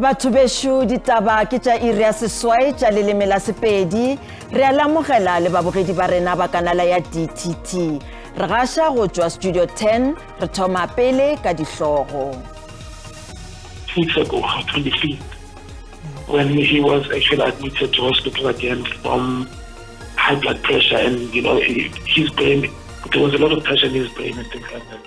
Batho beshu ditaba ke tša iri ya seswai tša leleme la Sepedi re a lamogela le babogedi ba rena ba kanala ya DTT re gaša go tšwa Studio 10 re thoma pele ka dihlogo. 2 weeks ago, 25th, when he was actually admitted to hospital again from high blood pressure and his brain, there was a lot of pressure in his brain and things like that.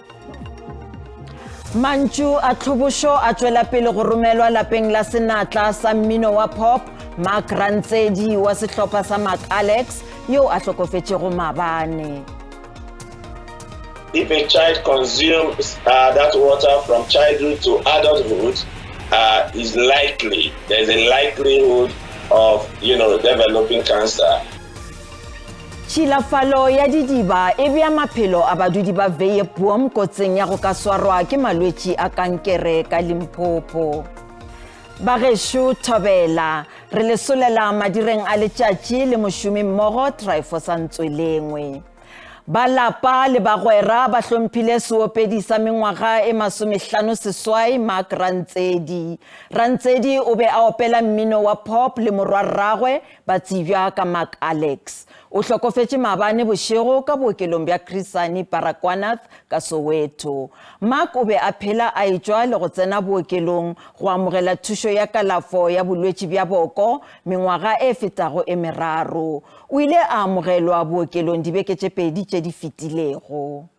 Mantšu a tlhobošo a tšwela pele go romelwa lapeng la senatla sa mmino wa pop Mark Rantsedi wa sehlopha sa Mark Alex yo a hlokofetšego mabane. If a child consumes that water from childhood to adulthood, there's a likelihood of developing cancer. Tšhilafalo ya didiba e bea maphelo a badudi ba veye puong kotseng ya go ka swarwa ke malwetši a kankere ka Limpopo. Bagešo thobela re lesolela madireng a letšatši le mošomi mmogo Trifosa Ntswelengwe. Ba lapa le bagwera ba hlomphile seopedi sa mengwaga e 50 seswai Mark Rantsedi. Rantsedi o be a opela mmino wa pop le morwa rragwe ba tsebja ka Mark Alex. O hlokofetše mabane bošego ka bookelong bja Chris Hani Baragwanath ka Soweto. Mark o be a phela a etšwa le go tsena bookelong go amogela thušo ya kalafo ya bolwetši bja boko mengwaga e fetago e meraro. O ile a amogelwa bookelong dibeke tše pedi tše di fetilego.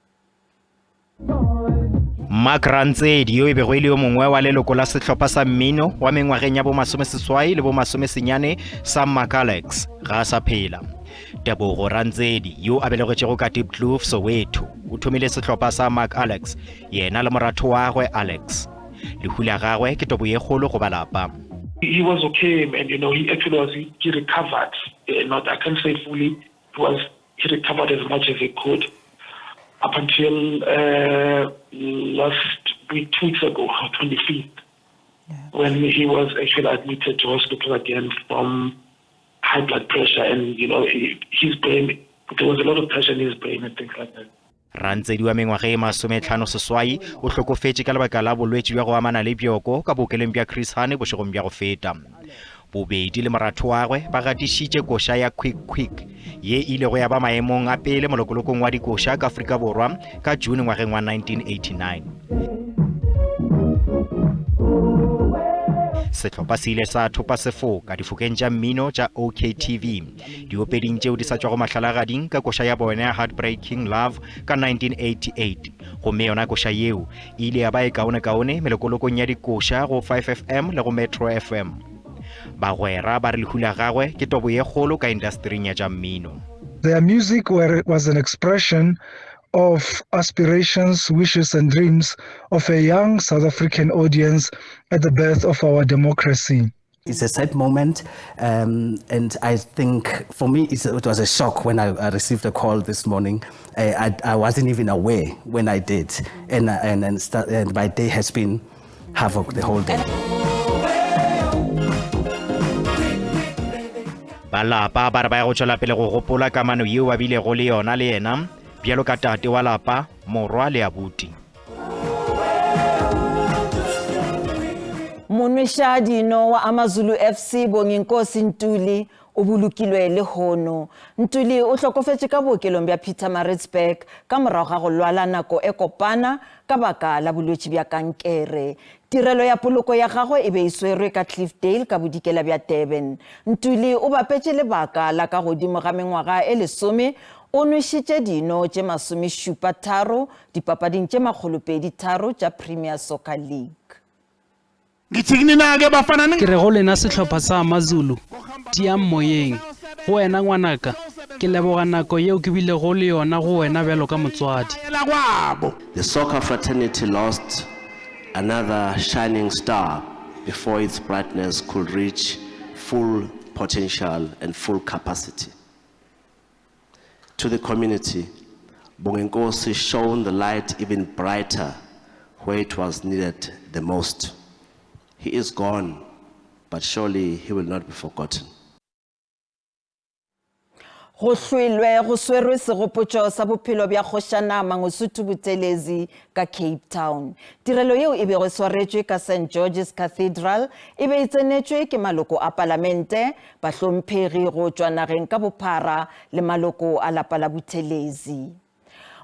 Mark Rantsedi yo e bego ile yo mongwe wa leloko la sehlopha sa mmino wa mengwageng ya bo 30 le bo 40 sa Mark Alex ga sa phela. Tebogo Rantsedi yo a belegetšego ka Diepkloof Soweto o thomile sehlopha sa Mark Alex yena le moratho wa gagwe Alex. Lehu la gagwe ke tobo ye kgolo go ba lapa. He was okay, and he actually he recovered. I can't say fully. He recovered as much as he could up until last week, 2 weeks ago, 25th, when he was actually admitted to hospital again from high blood pressure and his brain. There was a lot of pressure in his brain and things like that. Rantsedi wa mengwage e 50 seswai o hlokofetše ka lebaka la bolwetši bja go amana le bjoko ka bookelong bja Chris Hani bošegong bja go feta. Bobedi le moratho wa gagwe ba gatišitše koša ya quick ye ile go ya ba maemong a pele molokolokong wa dikoša ka Afrika Borwa ka June ngwageng wa 1989. Sehlopha se ile sa thopa sefo ka difokeng tša mmino tša OKTV diopeding tšeo di sa tšwago mahlalagading ka koša ya bona ya Heartbreaking Love ka 1988 gomme yona koša yeo ile ya ba e kaone melokolokong ya dikoša go 5FM le go Metro FM. Bagwera ba re lehu la gagwe ke tobo ye kgolo ka industring ya tša mmino. Their music was an expression of aspirations, wishes and dreams of a young South African audience at the birth of our democracy. It's a sad moment, and I think for me it was a shock when I received a call this morning. I wasn't even aware when I did, and my day has been havoc the whole day. Balapa ba re ba go tšwela pele go gopola kamano yeo ba bile go le yona le yena bjalo ka tate wa lapa morwa le abuti. Monwesha dino wa Amazulu FC Bonginkosi Ntuli o bolokilwe le hono. Ntuli o hlokofetše ka bookelong bja Pietermaritzburg ka morago ga go lwala nako e kopana ka baka la bolwetši bja kankere. Tirelo ya poloko ya gagwe e be e swerwe ka Cliffdale ka bodikela bja Durban. Ntuli o bapetše lebaka la ka godimo ga mengwaga e 10 o nwešitše dino tše 73 dipapading tše 203 tša Premier Soccer League. Ke re go lena sehlopha sa Amazulu tia moyeng go wena ngwanaka ke leboga nako yeo ke bile go le yona go wena bjalo ka motswadi. The soccer fraternity lost another shining star before its brightness could reach full potential and full capacity. To the community, Bonginkosi shone the light even brighter where it was needed the most. He is gone, but surely he will not be forgotten. go hlwelwe go swerwe segopotšo sa bophelo bja kgošana Mangosuthu Buthelezi ka Cape Town. Tirelo yeo e bego swaretšwe ka St. George's Cathedral e be e tsenetšwe ke maloko a palamente, bahlomphegi go tšwa nageng ka bophara le maloko a lapa la Buthelezi.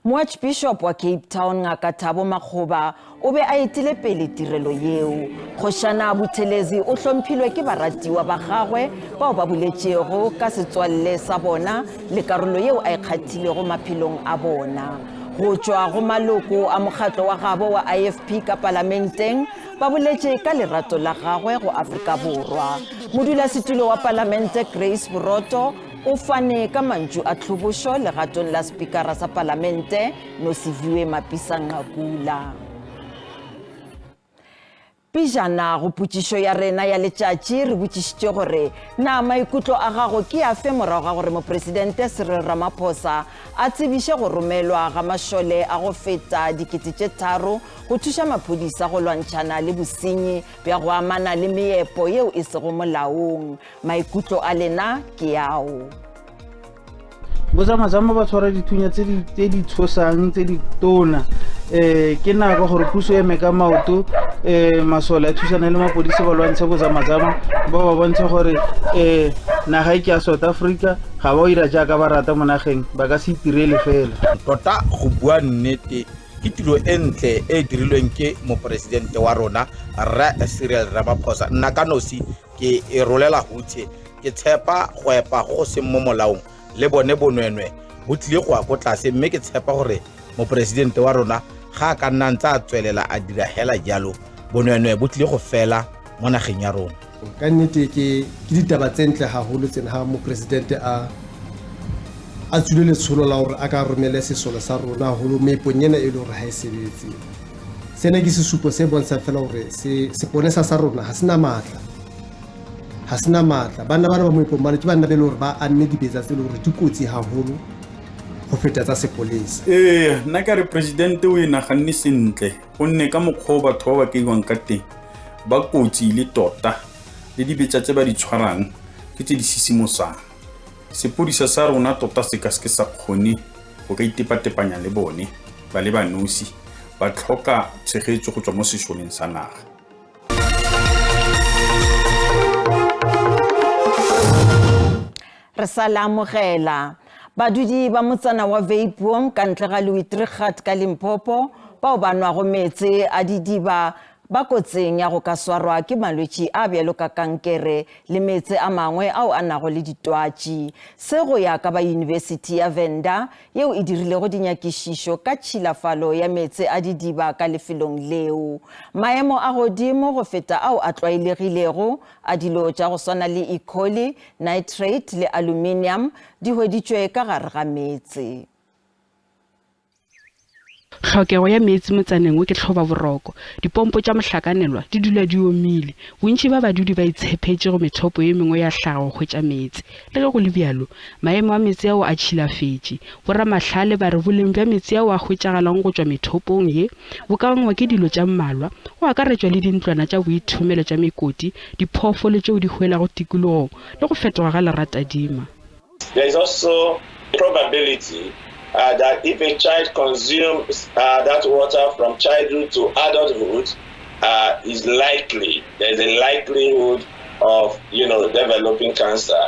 Moarchbishop wa Cape Town Ngaka Thabo Makgoba o be a etile pele tirelo yeo. Kgošana Buthelezi o hlomphilwe ke baratiwa ba gagwe bao ba buletšego ka setswalle sa bona le karolo yeo a ikgathilego maphelong a bona. Go tšwa go maloko a mokgatlo wa gabo wa IFP ka parlamenteng ba boletše ka lerato la gagwe go Afrika Borwa. Modulasetulo wa parlamente Grace Boroto o fane ka mantšu a tlhobošo legatong la spikara sa parlamente Nosiviwe Mapisa-Nqakula. Pijana go potšišo ya rena ya letšatši re botšišitše gore na maikutlo a gago ke a fe morago ga gore mopresidente Cyril Ramaphosa a tsebiše go romelwa ga mašole a go feta 3,000 go thuša maphodisa go lwantšhana le bosenyi bja go amana le meepo yeo e sego molaong. Maikutlo a lena ke ao. Bozamazama ba tshwara dithunya tse di tshosang tse di tona ke nako gore puso e meka maoto masole a thusana le mapodisi ba lwantshe bozamazama ba ba bontshe gore naga e ke ya South Africa ga ba o ira jaaka ba rata mo nageng ba ka se itirele fela. Tota go bua nnete ke tiro e ntle e dirilweng ke mopresidente wa rona Rra Cyril Ramaphosa. Nna ka nosi ke e rolela hutshe ke tshepa go epa go se mo molaong le bone bonwenwe bo tlile go a go tlase, mme ke tshepa gore mopresidente wa rona ga ka nna ntse a tswelela a dira hela jalo bonwenwe bo tlile go fela mo nageng ya rona. Ka nnete ke ditaba tse ntle haholo tsena ha mopresidente a tswile letsholo la gore a ka romela sesolo sa rona haholo meepong ena e le gore ha e sebetse. Sena ke sesupo se bontsha fela gore seponesa sa rona ha sena matla. Ha sena matla. Bana ba moepong ba le bana be le gore ba anne dibetsa tse le gore di kotsi haholo go feta tsa sepolesa. Nna ka re president o e naganne sentle gonne ka mokgwa batho ba ba keiwang ka teng ba kotsi le tota le dibetsa tse ba di tshwarang ke tse di sisimosang. Sepodisa sa rona tota se ka se sa kgone go ka itepatepanya le bone ba le banosi ba tlhoka tshegetso go tswa mo sešoleng sa naga. Re sa la amogela badudi ba motsana wa Veipom ka ntle ga Louis-Trichardt ka Limpopo bao ba nwago metse a didiba ba kotseng ya go ka swarwa ke malwetši a bjalo ka kankere le metse a mangwe ao a nago le ditwatši. Se go ya ka ba University ya Venda yeo e dirilego dinyakišišo ka tšhilafalo ya metse a didiba ka lefelong leo. Maemo a godimo go feta ao a tlwaelegilego a dilo tša go swana le E. coli, nitrate le aluminium di hweditšwe ka gare ga metse. Tlhokego ya metsi motsaneng o ke tlhoba boroko dipompo tša mohlakanelwa di dula di omile bontši ba badudi ba itshepetše go methopo ye mengwe ya hlago go hwetša metsi le ge go le bjalo maemo a metsi ao a tšhilafetše boramahlale ba re boleng bja metsi ao a hwetšagalang go tšwa methopong ye bo ka bangwa ke dilo tša mmalwa go akaretšwa le dintlwana tša boithomelo tša mekoti diphoofolo tšeo di hwelago tikologong le go fetoga ga leratadima. There is also probability that if a child consumes that water from childhood to adulthood, is likely, there's a likelihood of, developing cancer.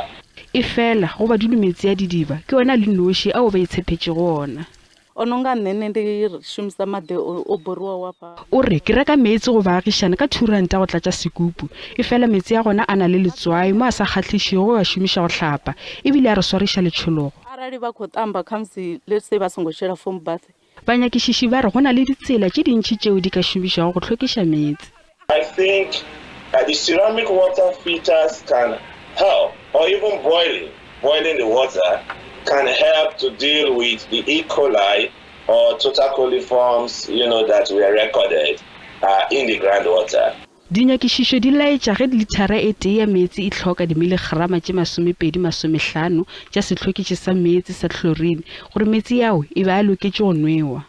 Ifela go ba dulumetsi ya didiba ke ona le noši ao ba itshepetše go ona. Ononga nene ndi shumisa made o borwa wa pa. O re ke reka metsi go baagišana ka R2 go tlatša sekupu. Ifela metsi ya gona a na le letswai mo a sa kgatlhišego a šomiša go hlapa ebile a re swariša letšhologo. Arali ba go tamba khamsi let's say ba songo shela foam bath. Banyakišiši ba re go na le ditsela tše dintši tšeo di ka šomišago go hlwekiša metsi. I think the ceramic water filters can help, or even boiling the water can help to deal with the E. coli or total coliforms, that were recorded in the groundwater. Dinyakišišo di laetša ge litara e tee ya metsi e tlhoka dimiligrama tše 250 tša sehlwekitše sa metsi sa chlorine gore metsi yao e ba a loketše go nwewa.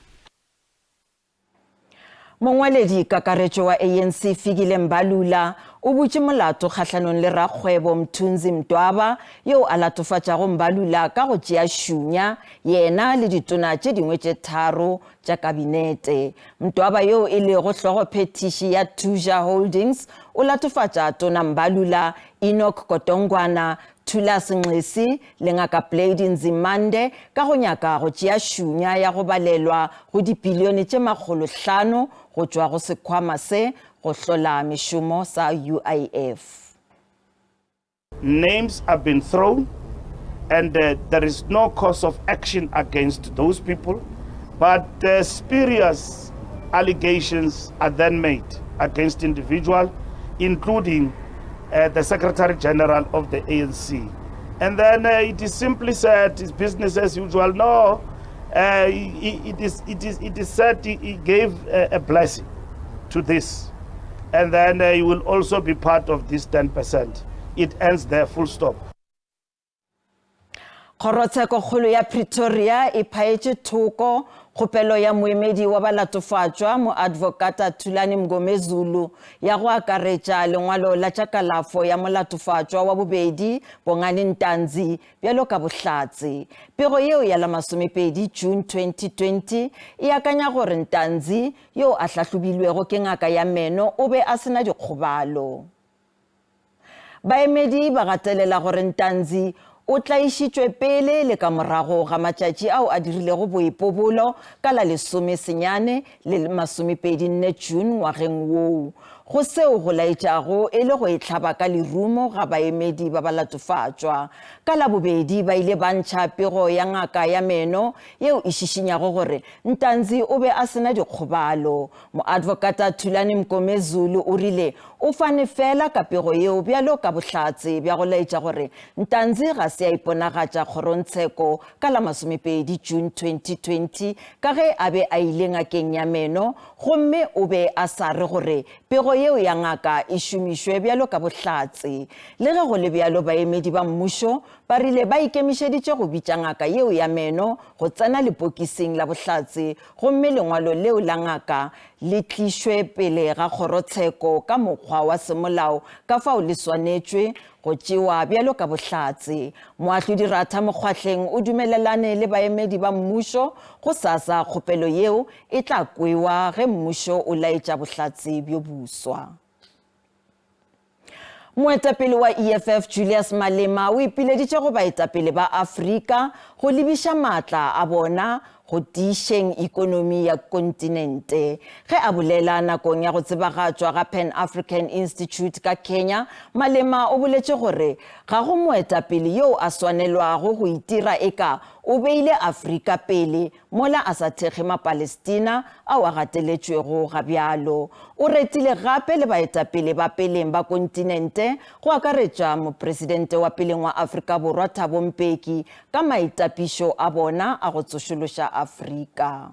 Mongwaledi kakaretšo wa ANC Fikile Mbalula o butse molato kgatlhanong le rakgwebo Mthunzi Mtwaba yo a latofatšago Mbalula ka go tšea šunya yena le ditona tše dingwe tše tharo tša kabinete. Mtwaba yo e lego hlogo phetiši ya Tuja Holdings o latofatša tona Mbalula, Enoch Kotongwana, Thulas Nxesi le ngaka Blade Nzimande ka go nyaka go tšea šunya ya go balelwa go dibilione tše 500 go tšwa go sekhwama se go hlola mešomo sa UIF. Names have been thrown and there is no cause of action against those people, but spurious allegations are then made against individuals, including the Secretary General of the ANC. And then it is simply said it's business as usual. No, it is said he gave a blessing to this. And then you will also be part of this 10%. It ends there, full stop. Kgorotsheko kgolo ya Pretoria e phaetše thoko kgopelo ya moemedi wa balatofatšwa mo advocata Thulani Mngomezulu ya go akaretša lengwalo la tša kalafo ya molatofatšwa wa bobedi Bongani Ntanzi bjalo ka bohlatse. Pego yeo ya la 20 June 2020 e akanya gore Ntanzi yo a hlahlobilwego ke ngaka ya meno o be a sena dikgobalo. Baemedi ba gatelela gore Ntanzi o tlaišitšwe pele le ka morago ga matšatši ao a dirilego boipobolo ka la 19 le 24 June ngwageng woo. Go seo go laetšago e le go itlhaba ka lerumo ga baemedi ba balatofatšwa. Ka la bobedi ba ile ba ntšha pego ya ngaka ya meno yeo e šišinyago gore Ntanzi o be a sena dikgobalo. Moadvokata Thulani Mngomezulu o rile o fane fela ka pego yeo bjalo ka bohlatse bja go laetša gore Ntanzi ga se a iponagatša kgorontsheko ka la 20 June 2020 ka ge a be a ile ngakeng ya meno gomme o be a sa re gore pego yeo ya ngaka e šomišwe bjalo ka bohlatse. Le ge go le bjalo baemedi ba mmušo ba rile ba ikemišeditše go bitša ngaka yeo ya meno go tsena lepokising la bohlatse gomme lengwalo leo la ngaka le tlišwe pele ga kgorotsheko ka mokgwa wa semolao ka fao le swanetšwe go tšewa bjalo ka bohlatse. Moahlodi Ratha Mokgwahleng o dumelelane le baemedi ba mmušo go sasa kgopelo yeo e tla kwewa ge mmušo o laetša bohlatse bjo buswa. Moetapele wa EFF Julius Malema o ipileditše go baetapele ba Afrika go lebiša maatla a bona go tiišeng ikonomi ya kontinente. Ge a bolela nakong ya go tsebagatšwa ga Pan African Institute ka Kenya, Malema o boletše gore ga go moetapele yo a swanelwago go itira eka o beile Afrika pele mola a sa thekge ma-Palestina ao a gateletšwego ga bjalo. O retile gape le baetapele ba peleng ba kontinente go akaretša mopresidente wa peleng wa Afrika Borwa Thabo Mbeki ka maitapišo a bona a go tsošološa Afrika.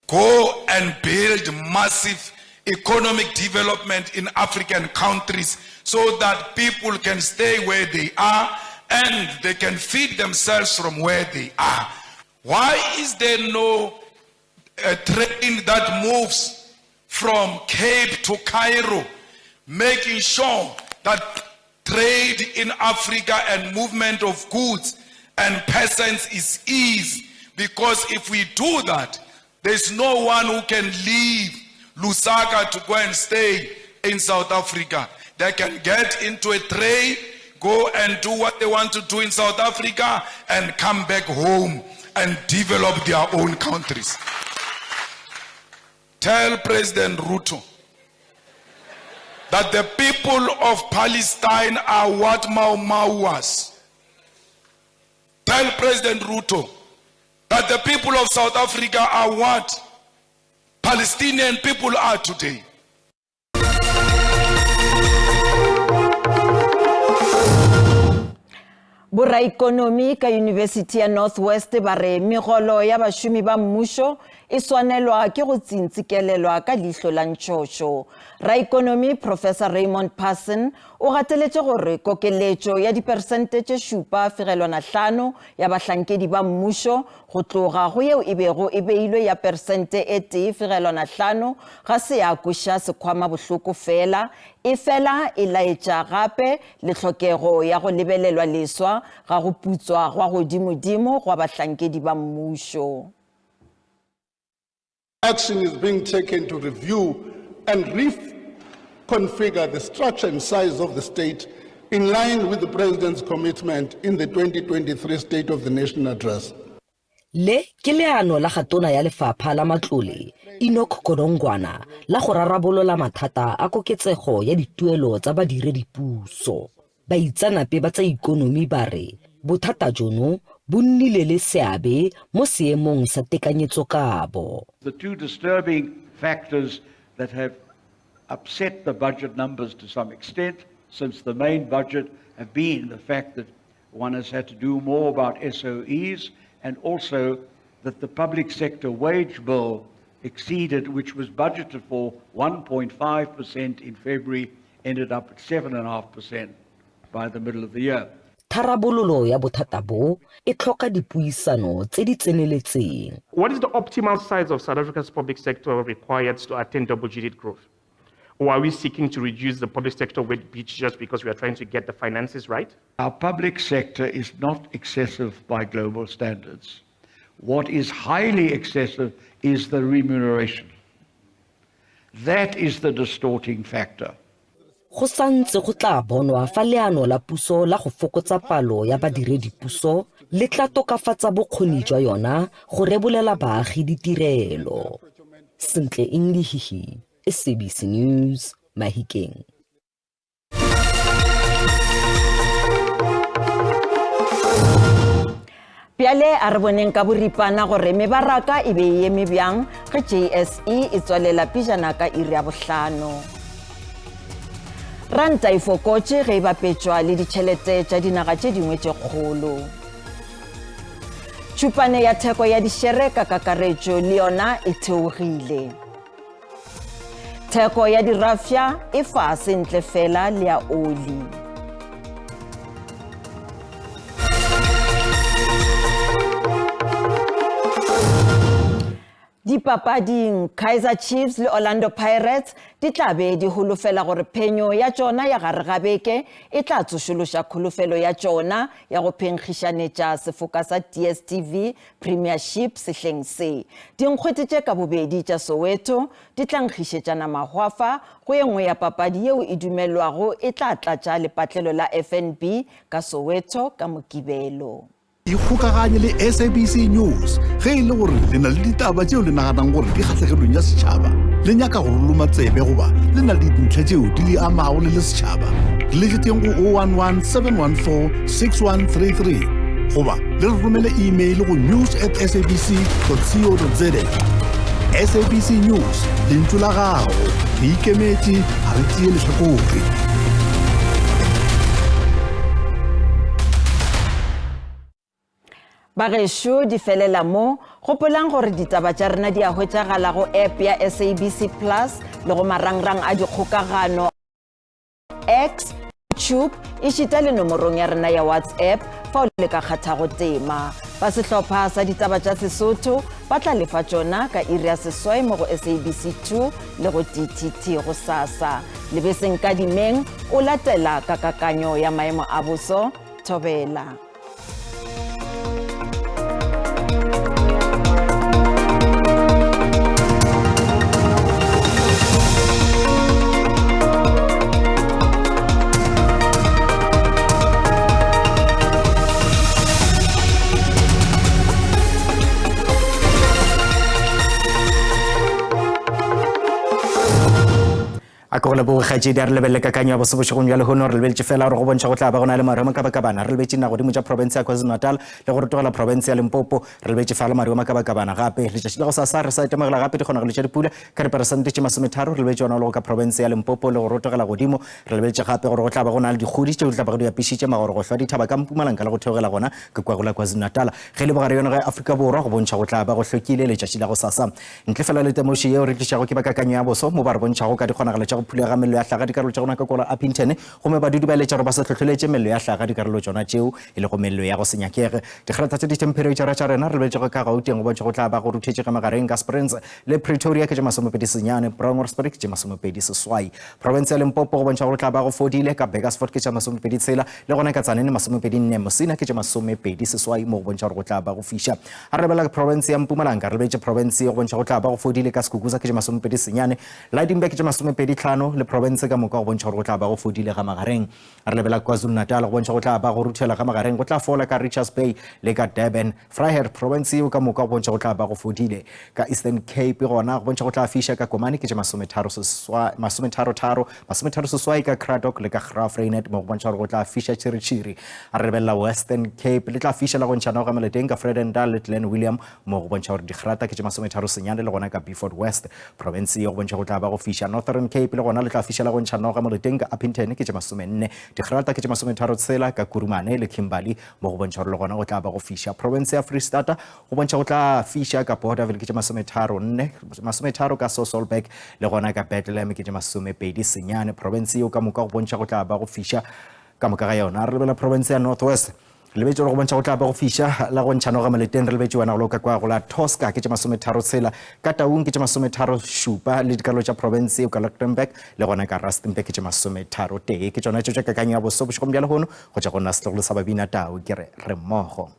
Go and build massive economic development in African countries so that people can stay where they are and they can feed themselves from where they are. Why is there no train that moves from Cape to Cairo, making sure that trade in Africa and movement of goods and persons is easy? Because if we do that, there's no one who can leave Lusaka to go and stay in South Africa. They can get into a train, go and do what they want to do in South Africa and come back home and develop their own countries. Tell President Ruto that the people of Palestine are what Mau Mau was. Tell President Ruto that the people of South Africa are what Palestinian people are today. Boraikonomi ka University ya Northwest ba re megolo ya bašomi ba mmušo e swanelwa ke go tsintsikelelwa ka leihlo la ntšhošo. Raikonomi Professor Raymond Parson o gateletse gore kokeletšo ya diperesente tše 7.5 ya bahlankedi ba mmušo go tloga go yeo e bego e beilwe ya peresente e 1.5 ga se ya koša sekhwama bohloko fela e fela e laetša gape le tlhokego ya go lebelelwa leswa ga go putswa gwa godimodimo gwa bahlankedi ba mmušo. Action is being taken to review and reconfigure the structure and size of the state in line with the President's commitment in the 2023 State of the Nation Address. Le ke leano la gatona ya lefapha la matlole Enoch Godongwana la go rarabolola mathata a koketsego ya dituelo tsa badiredipuso. Baitsanape ba tsa ikonomi ba re bothata jono bo nnile le seabe mo seemong sa tekanyetsokabo. The two disturbing factors that have upset the budget numbers to some extent since the main budget have been the fact that one has had to do more about SOEs and also that the public sector wage bill exceeded, which was budgeted for 1.5% in February, ended up at 7.5% by the middle of the year. Tharabololo ya bothata bo e tlhoka dipuisano tse di tseneletseng. What is the optimal size of South Africa's public sector required to attain double-digit growth? Or are we seeking to reduce the public sector weight pitch just because we are trying to get the finances right? Our public sector is not excessive by global standards. What is highly excessive is the remuneration. That is the distorting factor. Go santse go tla bonwa fa leano la puso la go fokotsa palo ya badiredipuso le tla tokafatsa bokgoni jwa yona go rebolela baagi ditirelo. Sentle English, SABC News, Mahikeng. Piale a re boneng ka boripana gore mebaraka e be e eme bjang ge JSE e tswalela pijana ka iri ya 5. Ranta e fokotše ge e bapetšwa le ditšhelete tša dinaga tše dingwe tše kgolo. Tšhupane ya theko ya dišere ka kakaretšo le yona e theogile. Theko ya dirafia e fase ntle fela le ya oli. Dipapading, Kaizer Chiefs le Orlando Pirates di tla be di holofela gore phenyo ya tšona ya gare ga beke e tla tsošološa kholofelo ya tšona ya go phenkgišanetša sefoka sa DStv Premiership sehleng se. Dinkgwete tše ka bobedi tša Soweto di tla nkgišetšana mahwafa go e nngwe ya papadi yeo e dumelwago e tla tlatša lepatlelo la FNB ka Soweto ka Mokibelo. Ikgokaganye le SABC News ge e le gore le na le ditaba tšeo le naganang gore di kgatlhegelong ya setšhaba le nyaka go loloma tsebe goba le na le dintlha tšeo di le amago le setšhaba le letšeng go 011 714 6133 goba le re romele email go news@sabc.co.za. SABC News lentšu la gago re ikemetše ga re tšee lehlakore. Bagešo di felela mo gopolang gore ditaba tša rena di a hwetšagala go app ya SABC Plus le go marangrang a dikgokagano X, YouTube e šita le nomorong ya rena ya WhatsApp fa o le ka kgathago tema. Ba sehlopha sa ditaba tša Sesotho ba tla lefa tšona ka iri ya seswai mo go SABC 2 le go DTT go sasa. Lebeseng ka dimeng o latela ka kakanyo ya maemo a boso Thobela. a go le bo kgaje di re lebelle ka kanya bose bošegong ya le hono re lebetse fela re go bontšha go tla ba gona le marema ka bana re lebetse na go dimo tša province ya KwaZulu-Natal le go rutogela province ya Limpopo re lebetse fela marema ka bana gape le tša go sa re sa itemagela gape di gona go le tša dipula ka diperesente tše 30 re lebetse yona le go ka province ya Limpopo le go rutogela godimo re lebetse gape gore go tla ba gona le dikgodi tšeo tla ba go di apišitše magoro go hlwa Ditaba ka Mpumalanga le go theogela gona ka kwa go la KwaZulu-Natal ge le bogare yona ga Afrika Borwa go bontšha go tla ba go hlokile le tšatši la go sasa ntle fela le temoši yeo re tlišago ke ba kakanyo ya boso mo ba re bontšhago ka dikgonagalo tša go phulega mello ya hlaga dikarolo tša gona ka kola Appington gomme badudi ba eletša gore ba se tlhotlheletše mello ya hlaga dikarolo tšona tšeo e le go mello ya go se nyakege dikgerata tše ditemperature tša rena re lebetšego ka Gauteng go bontšha go tla ba go ruthetše ka magareng ka Springs le Pretoria ke tše 29 Brownsburg ke tše 28 province ya Limpopo go bontšha go tla ba go fodile ka Bakersford ke tše 26 le gona ka Tzaneen 24 Mosina ke tše 28 mo go bontšha go tla ba go fiša a re bela province ya Mpumalanga re lebetše province go bontšha go tla ba go fodile ka Skukuza ke tše 29 Lydenburg ke tše 25 le province ka moka go bontšha go tla ba go fodile ga magareng a re lebela KwaZulu-Natal go bontšha go tla ba go ruthela ga magareng go tla fola ka Richards Bay le ka Durban Vryheid province eo ka moka go bontšha go tla ba go fodile ka Eastern Cape gona go bontšha go tla fiša ka Komani ke tše 33 ka Cradock le ka Graafrenet mo go bontšha go tla fiša tšhiritšhiri a re lebella Western Cape le tla fiša la go ntšhana ga meleteng ka Vredendal le Glen William mo go bontšha gore dikgerata ke tše 39 le gona ka Beaufort West province eo go bontšha go tla ba go fiša Northern Cape le gona le tla fiša la go ntšhana ga meleteng ka Appington ke tše 40 dikgerata ke tše 36 ka Kurumane le Kimberley mo go bontšha gore le gona go tla ba go fiša province ya Free State go bontšha go tla fiša ka Borderville ke tše 34 ka Sasolburg le gona ka Bethlehem ke tše 29 province eo ka moka go bontšha go tla ba go fiša ka moka ga yona re lebela province ya North West le betse go bontšha go tla ba go fiša la go ntšhano ga meleteng re lebetse wena go loka kwa go la Tosca ke tše 36 ka Taung ke tše 37 le dikarolo tša province eo ka Lichtenburg le gona ka Rustenburg ke tše 31 ke tšona tšo tša kakanyo ya bosobošego mdia lehono go tša go nna setlogolo sa babina Tau ke re mmogo